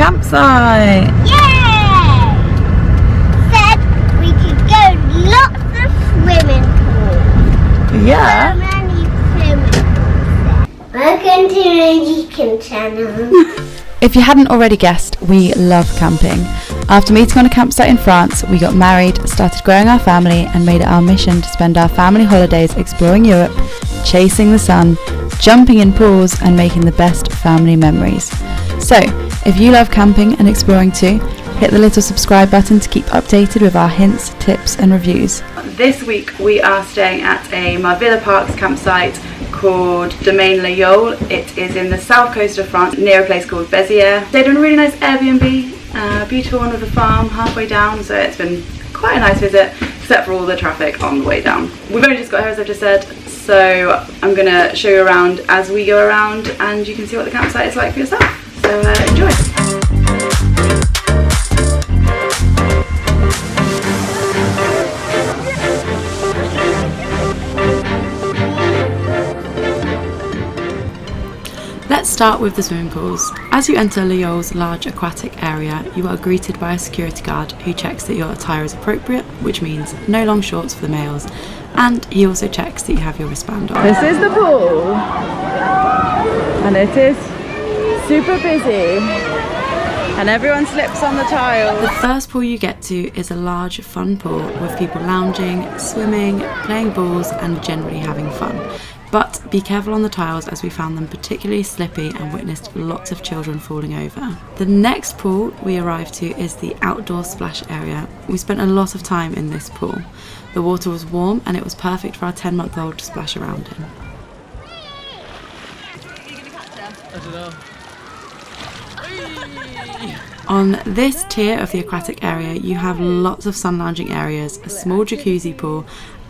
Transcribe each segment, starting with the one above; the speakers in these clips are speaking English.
campsite! Yay! Said we could go lots of swimming pools. Yeah. So many swimming pools. Welcome to the Eurocamp channel. If you hadn't already guessed, we love camping. After meeting on a campsite in France, we got married, started growing our family, and made it our mission to spend our family holidays exploring Europe, chasing the sun, jumping in pools, and making the best family memories. So, if you love camping and exploring too, hit the little subscribe button to keep updated with our hints, tips, and reviews. This week we are staying at a Marvilla Parks campsite called DOMAINE La Yole. It is in the south coast of France, near a place called Vendres. Stayed in a really nice Airbnb, beautiful one with a farm halfway down, so it's been quite a nice visit, except for all the traffic on the way down. We've only just got here, as I've just said, so I'm going to show you around as we go around, and you can see what the campsite is like for yourself. So enjoy! Let's start with the swimming pools. As you enter La Yole's large aquatic area, you are greeted by a security guard who checks that your attire is appropriate, which means no long shorts for the males, and he also checks that you have your wristband on. This is the pool, and it is super busy, and everyone slips on the tiles. The first pool you get to is a large fun pool with people lounging, swimming, playing balls, and generally having fun. But be careful on the tiles, as we found them particularly slippy and witnessed lots of children falling over. The next pool we arrived to is the outdoor splash area. We spent a lot of time in this pool. The water was warm and it was perfect for our 10-month-old to splash around in. On this tier of the aquatic area, you have lots of sun lounging areas, a small jacuzzi pool,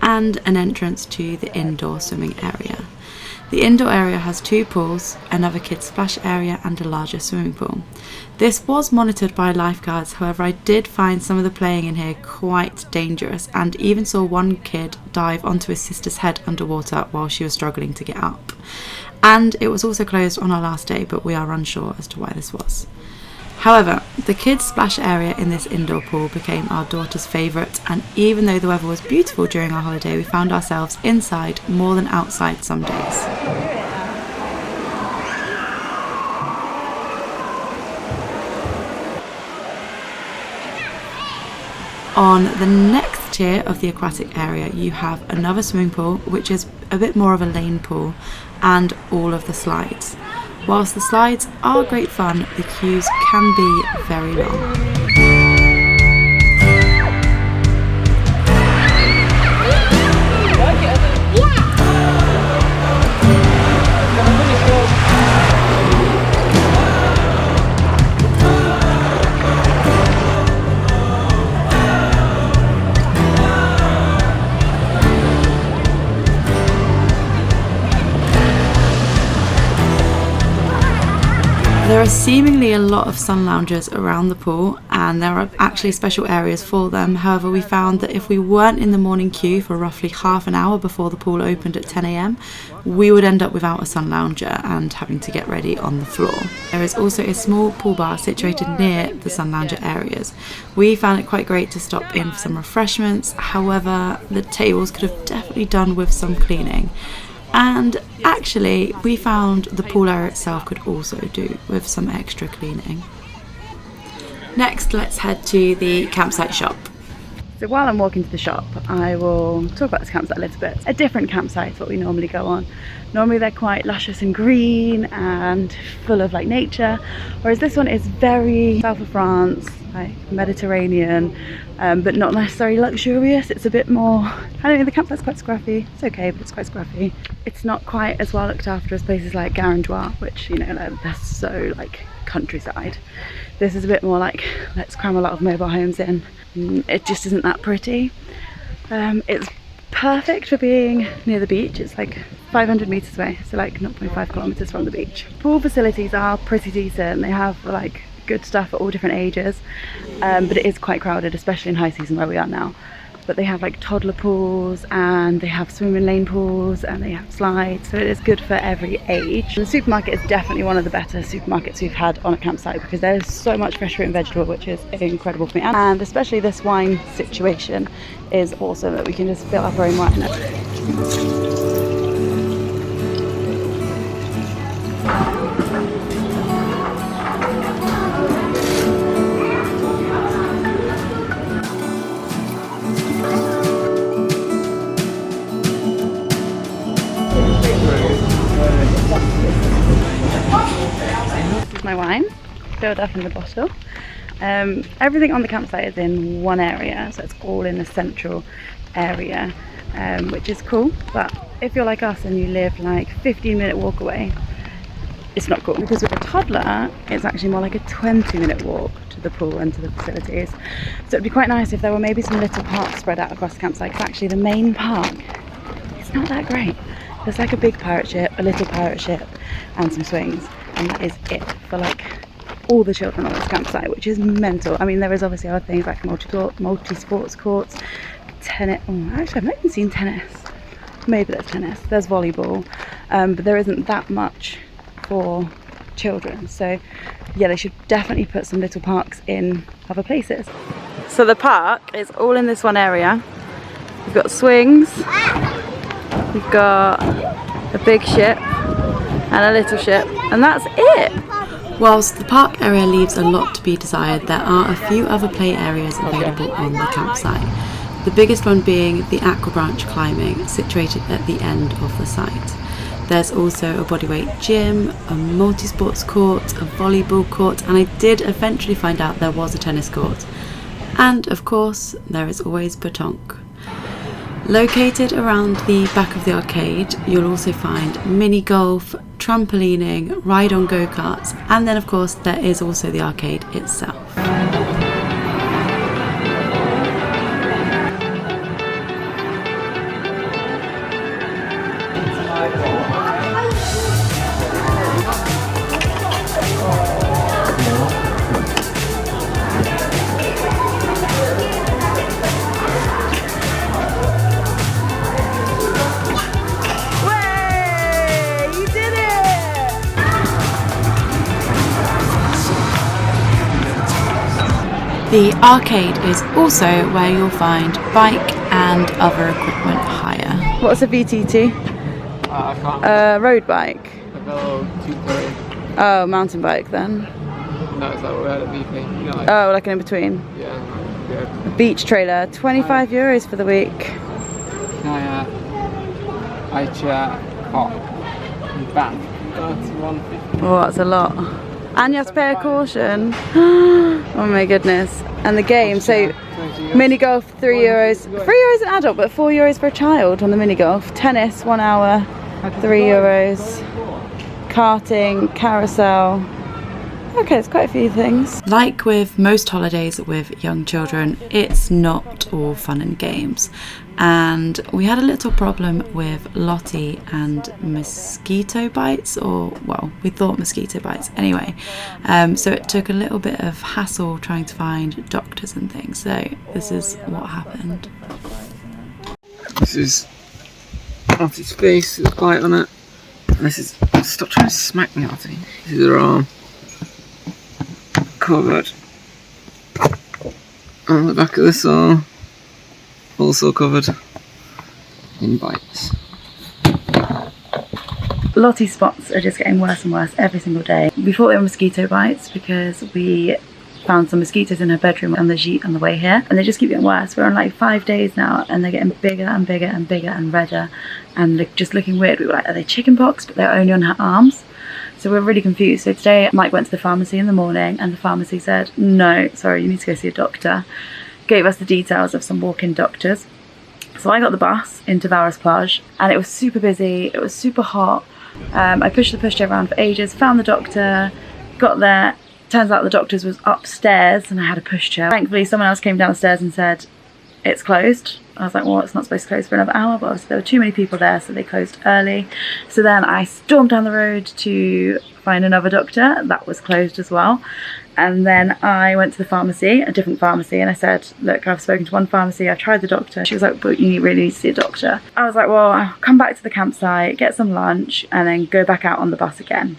and an entrance to the indoor swimming area. The indoor area has two pools, another kids splash area, and a larger swimming pool. This was monitored by lifeguards, however I did find some of the playing in here quite dangerous, and even saw one kid dive onto his sister's head underwater while she was struggling to get up. And it was also closed on our last day, but we are unsure as to why this was. However, the kids' splash area in this indoor pool became our daughter's favourite, and even though the weather was beautiful during our holiday, we found ourselves inside more than outside some days. On the next tier of the aquatic area, you have another swimming pool, which is a bit more of a lane pool, and all of the slides. Whilst the slides are great fun, the queues can be very long. There are seemingly a lot of sun loungers around the pool, and there are actually special areas for them. However, we found that if we weren't in the morning queue for roughly half an hour before the pool opened at 10 AM, we would end up without a sun lounger and having to get ready on the floor. There is also a small pool bar situated near the sun lounger areas. We found it quite great to stop in for some refreshments. However, the tables could have definitely done with some cleaning. And actually, we found the pool area itself could also do with some extra cleaning. Next, let's head to the campsite shop. So while I'm walking to the shop, I will talk about this campsite a little bit. A different campsite to what we normally go on. Normally they're quite luscious and green and full of like nature, whereas this one is very south of France, like Mediterranean, but not necessarily luxurious. It's a bit more, I don't know, the campsite's quite scruffy. It's okay, but it's quite scruffy. It's not quite as well looked after as places like Vendres, which, you know, they're so like countryside. This is a bit more like, let's cram a lot of mobile homes in. It just isn't that pretty. It's perfect for being near the beach. It's like 500 meters away, so like 0.5 kilometers from the beach. Pool facilities are pretty decent. They have like good stuff at all different ages, but it is quite crowded, especially in high season where we are now. but they have like toddler pools, and they have swimming lane pools, and they have slides, so it is good for every age. The supermarket is definitely one of the better supermarkets we've had on a campsite, because there's so much fresh fruit and vegetable, which is incredible for me. And especially this wine situation is awesome, that we can just fill up our own wine. My wine filled up in the bottle. Everything on the campsite is in one area, so it's all in a central area, which is cool. But if you're like us and you live like 15-minute walk away, it's not cool, because with a toddler it's actually more like a 20-minute walk to the pool and to the facilities. So it'd be quite nice if there were maybe some little parks spread out across the campsite, because actually the main park, it's not that great. There's like a big pirate ship, a little pirate ship, and some swings, and that is it for like all the children on this campsite, which is mental. I mean, there is obviously other things like multi-sports courts, tennis. Oh, actually I've not even seen tennis. Maybe there's tennis, there's volleyball, but there isn't that much for children. So yeah, they should definitely put some little parks in other places. So the park is all in this one area. We've got swings, we've got a big ship and a little ship, and that's it. Whilst the park area leaves a lot to be desired, there are a few other play areas available on the campsite. The biggest one being the Aqua Branch climbing, situated at the end of the site. There's also a bodyweight gym, a multi-sports court, a volleyball court, and I did eventually find out there was a tennis court. And of course, there is always pétanque. Located around the back of the arcade, you'll also find mini golf, trampolining, ride on go-karts, and then of course there is also the arcade itself. The arcade is also where you'll find bike and other equipment hire. What's a VTT? I can't. Road bike? Like a little 230. Oh, mountain bike then. No, it's like what we had at BP. You know, like, Oh, like an in-between. yeah. A beach trailer, 25 euros for the week. Kayak, iChat, hop, and back. 31.50. Oh, that's a lot. And you have to pay a caution. Oh my goodness. And the game, so mini golf, €3. €3 an adult, but €4 for a child on the mini golf. Tennis, 1 hour, €3. Karting, carousel. Okay, there's quite a few things. Like with most holidays with young children, it's not all fun and games. And we had a little problem with Lottie and mosquito bites, or well, we thought mosquito bites anyway. So it took a little bit of hassle trying to find doctors and things. So this is what happened. This is Lottie's face, it's quiet on it. And this is, stop trying to smack me, Lottie. This is her arm. Covered. On the back of this arm, also covered in bites. Lottie's spots are just getting worse and worse every single day. We thought they were mosquito bites because we found some mosquitoes in her bedroom on the gîte on the way here, and they just keep getting worse. We're on like 5 days now and they're getting bigger and bigger and bigger and redder and they're just looking weird. We were like, are they chicken pox? But they're only on her arms. So we're really confused. So today Mike went to the pharmacy in the morning and the pharmacy said, no, sorry, you need to go see a doctor. Gave us the details of some walk-in doctors. So I got the bus into Valras Plage and it was super busy, it was super hot. I pushed the pushchair around for ages, found the doctor, got there. Turns out the doctor's was upstairs and I had a pushchair. Thankfully someone else came downstairs and said, it's closed. I was like, well, it's not supposed to close for another hour, but obviously there were too many people there, so they closed early. So then I stormed down the road to find another doctor. That was closed as well. And then I went to the pharmacy, a different pharmacy, and I said, look, I've spoken to one pharmacy, I've tried the doctor. She was like, but you really need to see a doctor. I was like, well, I'll come back to the campsite, get some lunch, and then go back out on the bus again.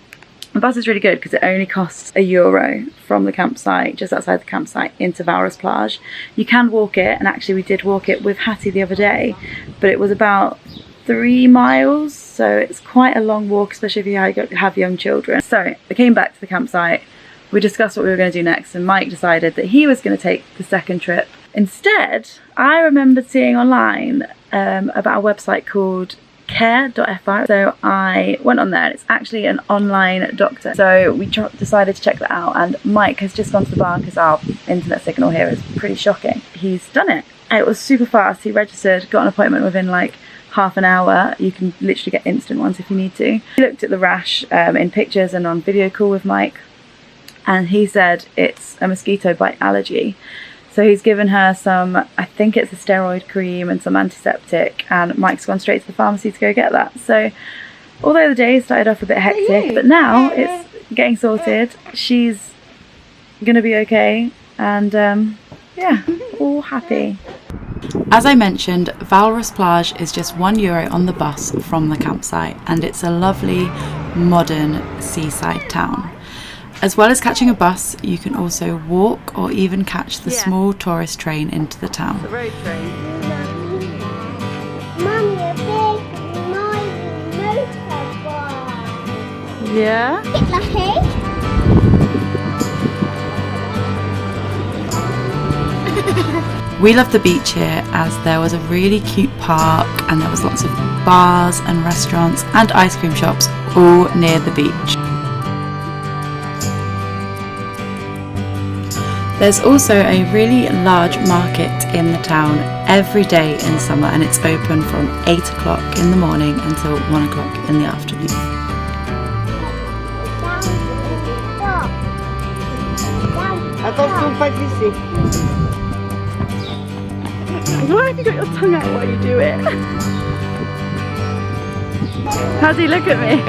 The bus is really good because it only costs €1 from the campsite, just outside the campsite, into Valras Plage. You can walk it, and actually we did walk it with Hattie the other day, but it was about 3 miles, so it's quite a long walk, especially if you have young children. So I came back to the campsite, we discussed what we were going to do next, and Mike decided that he was going to take the second trip. Instead, I remembered seeing online about a website called care.fr, so I went on there. It's actually an online doctor, so we decided to check that out, and Mike has just gone to the bar because our internet signal here is pretty shocking. He's done it. It was super fast. He registered, got an appointment within like half an hour. You can literally get instant ones if you need to. He looked at the rash in pictures and on video call with Mike, and he said it's a mosquito bite allergy. So he's given her some, I think it's a steroid cream and some antiseptic, and Mike's gone straight to the pharmacy to go get that. So although the day started off a bit hectic, but now it's getting sorted. She's gonna be okay, and yeah, all happy. As I mentioned, Valras Plage is just €1 on the bus from the campsite, and it's a lovely modern seaside town. As well as catching a bus, you can also walk or even catch the small tourist train into the town. The road train. Mummy, a big noisy motorbike. Yeah? It's lucky. We love the beach here as there was a really cute park, and there was lots of bars and restaurants and ice cream shops all near the beach. There's also a really large market in the town every day in summer, and it's open from 8 o'clock in the morning until 1 o'clock in the afternoon. Attention, pas glisser. Why have you got your tongue out while you do it? How do you look at me?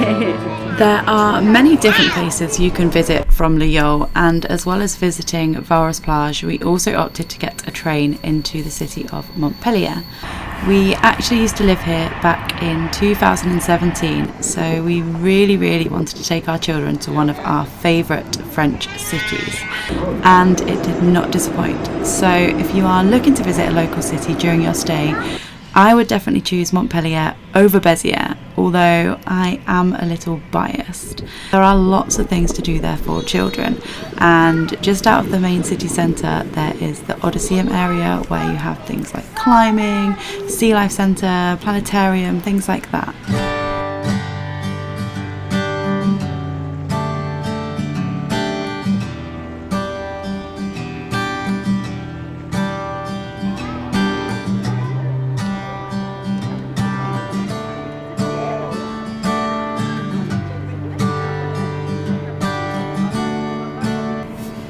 There are many different places you can visit from La Yole, and as well as visiting Valras Plage, we also opted to get a train into the city of Montpellier. We actually used to live here back in 2017, so we really wanted to take our children to one of our favourite French cities, and it did not disappoint. So if you are looking to visit a local city during your stay, I would definitely choose Montpellier over Béziers, although I am a little biased. There are lots of things to do there for children, and just out of the main city centre there is the Odysseum area where you have things like climbing, sea life centre, planetarium, things like that.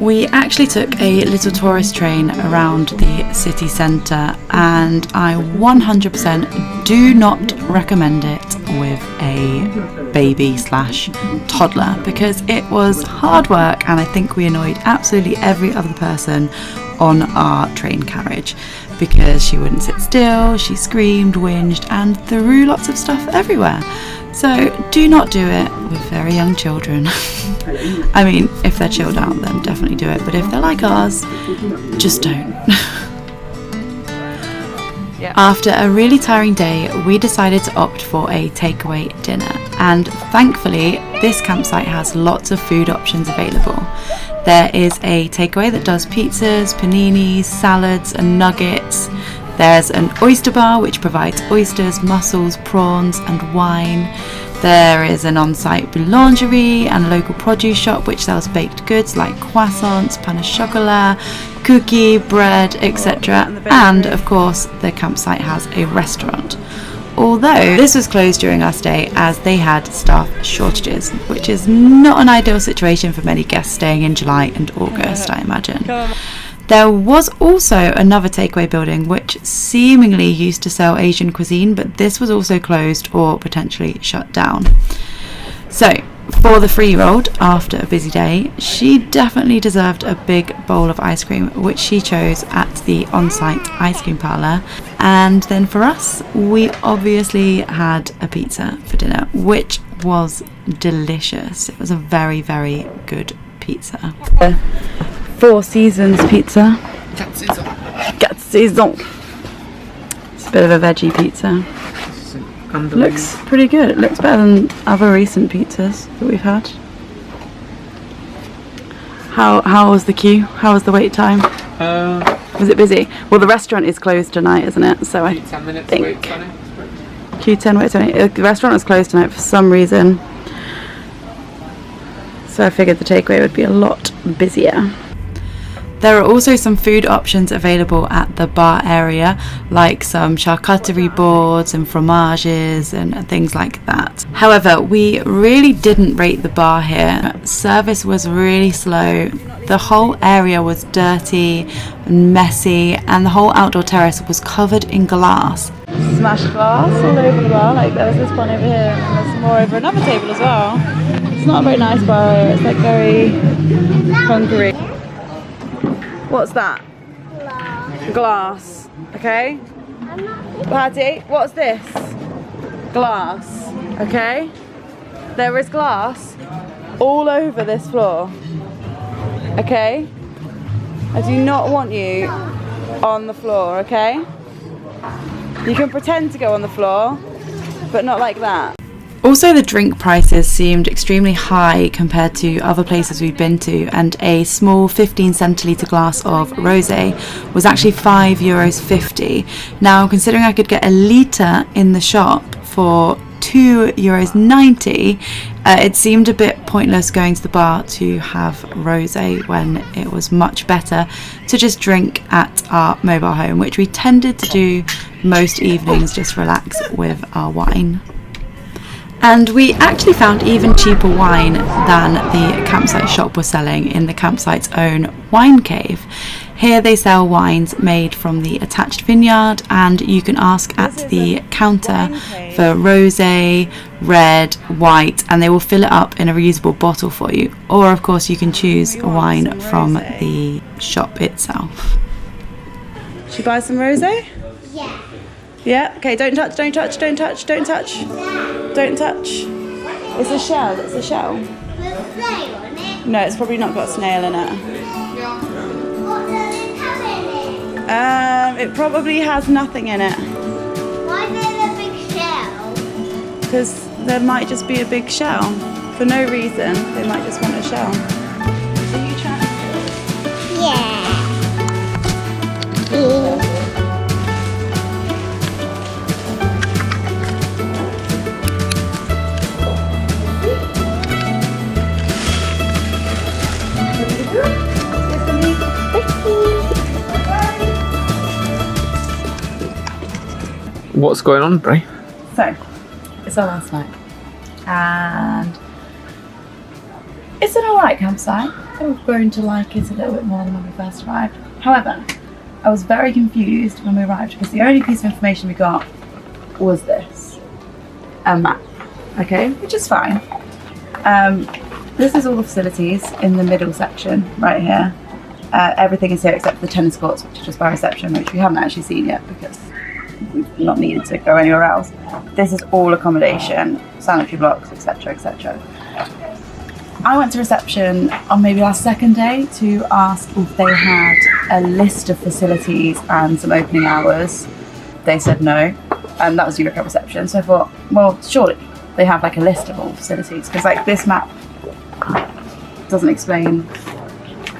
We actually took a little tourist train around the city centre, and I 100% do not recommend it with a baby/toddler because it was hard work, and I think we annoyed absolutely every other person on our train carriage because she wouldn't sit still, she screamed, whinged, and threw lots of stuff everywhere. So do not do it with very young children. I mean, if they're chilled out, then definitely do it, but if they're like ours, just don't. After a really tiring day, we decided to opt for a takeaway dinner, and thankfully this campsite has lots of food options available. There is a takeaway that does pizzas, paninis, salads and nuggets. There's an oyster bar which provides oysters, mussels, prawns and wine. There is an on-site boulangerie and a local produce shop which sells baked goods like croissants, pain au chocolat, cookie, bread, etc. And of course the campsite has a restaurant. Although this was closed during our stay as they had staff shortages, which is not an ideal situation for many guests staying in July and August, I imagine. There was also another takeaway building which seemingly used to sell Asian cuisine, but this was also closed or potentially shut down. So, for the 3-year-old, after a busy day, she definitely deserved a big bowl of ice cream, which she chose at the on-site ice cream parlour. And then for us, we obviously had a pizza for dinner, which was delicious. It was a very, very good pizza. Four Seasons pizza. Quatre saisons. It's a bit of a veggie pizza. Looks pretty good. It looks better than other recent pizzas that we've had. How was the queue? How was the wait time? Was it busy? Well, the restaurant is closed tonight, isn't it? So I 10 minutes think wait time. Q10 wait time. The restaurant was closed tonight for some reason. So I figured the takeaway would be a lot busier. There are also some food options available at the bar area, like some charcuterie boards and fromages and things like that. However, we really didn't rate the bar here. Service was really slow. The whole area was dirty and messy, and the whole outdoor terrace was covered in glass. Smashed glass all over the bar, like there was this one over here, and there's more over another table as well. It's not a very nice bar area, it's like very hungry. What's that? Glass. Okay. Paddy, what's this? Glass. Okay. There is glass all over this floor. Okay. I do not want you on the floor, okay? You can pretend to go on the floor, but not like that. Also, the drink prices seemed extremely high compared to other places we've been to, and a small 15 centilitre glass of rosé was actually €5.50. Now, considering I could get a litre in the shop for €2.90, it seemed a bit pointless going to the bar to have rosé when it was much better to just drink at our mobile home, which we tended to do most evenings, just relax with our wine. And we actually found even cheaper wine than the campsite shop was selling in the campsite's own wine cave. Here they sell wines made from the attached vineyard, and you can ask at the counter for rosé, red, white, and they will fill it up in a reusable bottle for you. Or of course you can choose a wine from the shop itself. Should you buy some rosé? Yeah. Yeah, okay, don't touch, don't touch, don't touch, don't touch. Don't touch. It's a shell, it's a shell. With snail on it. No, it's probably not got snail in it. What does it have in it? It probably has nothing in it. Why is there a big shell? Because there might just be a big shell. For no reason, they might just want a shell. Are you trying to Yeah. What's going on, Bray? So, it's our last night, and it's an alright campsite. I've grown to like it a little bit more than when we first arrived. However, I was very confused when we arrived because the only piece of information we got was this, a map, okay, which is fine. This is all the facilities in the middle section right here. Everything is here except for the tennis courts, which are just by reception, which we haven't actually seen yet because we've not needed to go anywhere else. This is all accommodation, sanitary blocks, etc, etc. I went to reception on maybe our second day to ask if they had a list of facilities and some opening hours. They said no, and that was Eurocamp reception. So I thought, well, surely they have like a list of all facilities, because like this map doesn't explain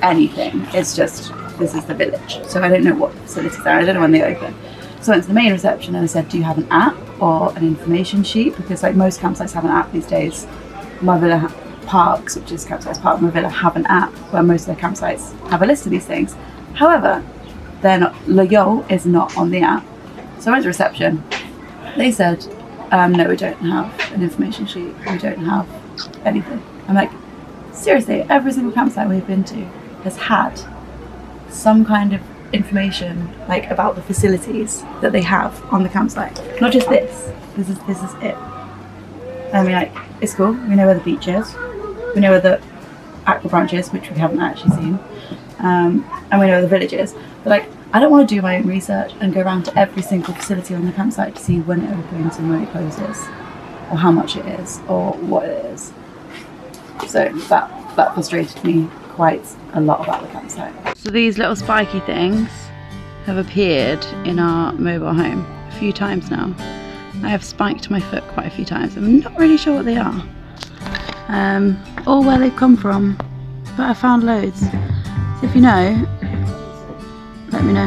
anything. It's just, this is the village. So I don't know what facilities there are. I don't know when they open. So I went to the main reception and I said, do you have an app or an information sheet? Because like most campsites have an app these days. Marvilla Parks, which is campsites part of Marvilla, have an app where most of their campsites have a list of these things. However, they're not, La Yole is not on the app. So I went to reception. They said, no, we don't have an information sheet. We don't have anything. I'm like, seriously, every single campsite we've been to has had some kind of information like about the facilities that they have on the campsite. Not just this. This is it. I mean, like, it's cool. We know where the beach is. We know where the aqua branch is, which we haven't actually seen. And we know where the village is. But like, I don't want to do my own research and go around to every single facility on the campsite to see when it opens and when it closes, or how much it is, or what it is. So that frustrated me quite a lot about the campsite. So these little spiky things have appeared in our mobile home a few times now. I have spiked my foot quite a few times. I'm not really sure what they are, or where they've come from, but I found loads. So if you know, let me know.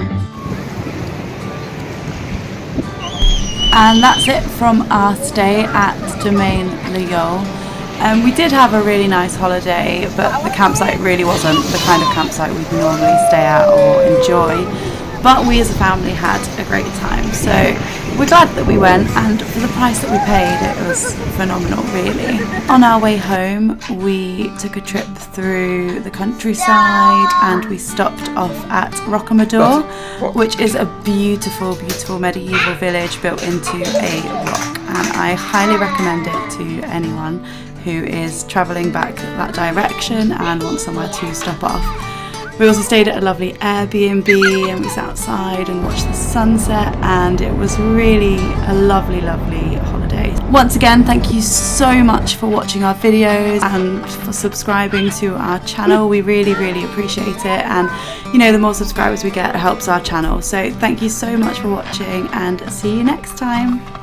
And that's it from our stay at Domaine La Yole. We did have a really nice holiday, but the campsite really wasn't the kind of campsite we'd normally stay at or enjoy. But we as a family had a great time, so we're glad that we went, and for the price that we paid it was phenomenal really. On our way home we took a trip through the countryside and we stopped off at Rocamadour, which is a beautiful medieval village built into a rock, and I highly recommend it to anyone who is travelling back that direction and wants somewhere to stop off. We also stayed at a lovely Airbnb and we sat outside and watched the sunset, and it was really a lovely holiday. Once again, thank you so much for watching our videos and for subscribing to our channel. We really appreciate it, and you know, the more subscribers we get, it helps our channel. So thank you so much for watching and see you next time.